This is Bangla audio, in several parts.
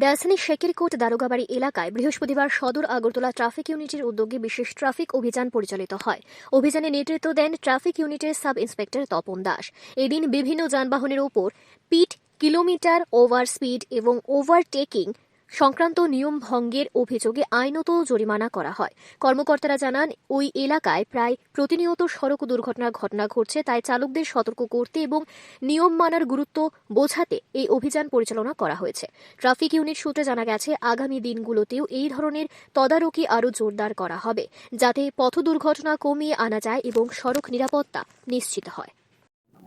রাজধানীর শেকেরকোট দারোগাবাড়ি এলাকায় বৃহস্পতিবার সদর আগরতলা ট্রাফিক ইউনিটের উদ্যোগে বিশেষ ট্রাফিক অভিযান পরিচালিত হয়। অভিযানে নেতৃত্ব দেন ট্রাফিক ইউনিটের সাব ইন্সপেক্টর তপন দাস। এদিন বিভিন্ন যানবাহনের ওপর পিট, কিলোমিটার ওভার স্পিড এবং ওভারটেকিং সংক্রান্ত নিয়ম ভঙ্গের অভিযোগে আইনত জরিমানা করা হয়। কর্মকর্তারা জানান, ওই এলাকায় প্রায় প্রতিনিয়ত সড়ক দুর্ঘটনার ঘটনা ঘটছে, তাই চালকদের সতর্ক করতে এবং নিয়ম মানার গুরুত্ব বোঝাতে এই অভিযান পরিচালনা করা হয়েছে। ট্রাফিক ইউনিট সূত্রে জানা গেছে, আগামী দিনগুলোতেও এই ধরনের তদারকি আরও জোরদার করা হবে, যাতে পথ দুর্ঘটনা কমিয়ে আনা যায় এবং সড়ক নিরাপত্তা নিশ্চিত হয়।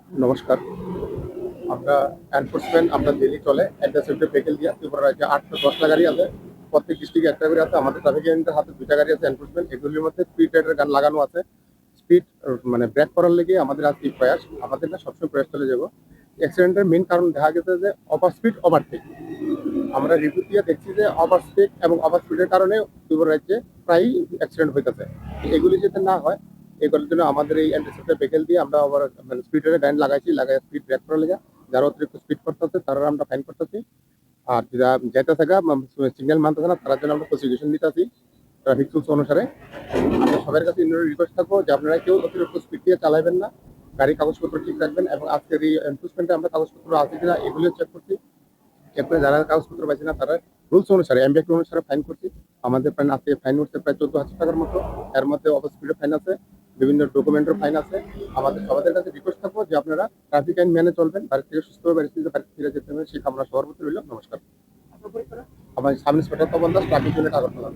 নমস্কার, আমরা এনফোর্সমেন্ট আমরা ডেলি চলে একটা সেফটি ভেহিকেল দিয়ে ত্রিপুরা রাজ্যে 8-10টা গাড়ি আছে, প্রত্যেক ডিস্ট্রিক্টে একটা করে আছে। আমাদের ট্রাফিক ইউনিটের হাতে 2টা গাড়ি আছে এনফোর্সমেন্ট, এগুলির মধ্যে স্পিড রাইডার গান লাগানো আছে। স্পিড মানে ব্রেক করার লেগে আমাদের আজকে প্রয়াস, আমাদের না সবসময় প্রয়াস চলে যাবো। অ্যাক্সিডেন্টের মেন কারণ দেখা গেছে যে ওভার স্পিড ওভারটেক। আমরা রিভিউ দিয়ে দেখছি যে ওভার স্পিড এবং ওভার স্পিডের কারণে ত্রিপুরা রাজ্যে প্রায়ই অ্যাক্সিডেন্ট হইতেছে। এগুলি যাতে না হয় এগুলোর জন্য আমাদের এই অ্যান্টিসেপ্টার ভেহিকেল দিয়ে আমরা ওভার মানে স্পিডের ব্যান্ড লাগাইছি, লাগাই স্পিড ব্রেক করার লেগে যারা অতিরিক্ত স্পিড করতেছে তারা আমরা ফাইন করতেছি। আর যারা যেতে থাকা সিগন্যাল মানতেছে না তার জন্য আমরা প্রসিকিউশন দিতেছি ট্রাফিক রুলস অনুসারে। আমরা সবার কাছে রিকোয়েস্ট থাকবো যে আপনারা কেউ অতিরিক্ত স্পিড দিয়ে চালাবেন না, গাড়ির কাগজপত্র ঠিক রাখবেন। এবং আজকের এই এনফোর্সমেন্টে আমরা কাগজপত্র আছে কিনা এগুলিও চেক করছি। চেক করে যারা কাগজপত্র পাইছে না তারা রুলস অনুসারে এমবিএক্ট অনুসারে ফাইন করছি। আমাদের ফাইন আজকে ফাইন উঠছে প্রায় 14,000 টাকার মতো। এর মধ্যে ওভার স্পিডের ফাইন আছে, বিভিন্ন ডকুমেন্টের ফাইন আছে। আমাদের সবার কাছে রিকোয়েস্ট থাকবো যে আপনারা ট্রাফিক আইন মেনে চলবেন, বাড়ি থেকে সুস্থভাবে বাড়ি থেকে ফিরে যেতে হবে, সেই কামনা সবার প্রতি রইল। নমস্কার। আমার sub inspector Tapan Das, traffic unit Agartala.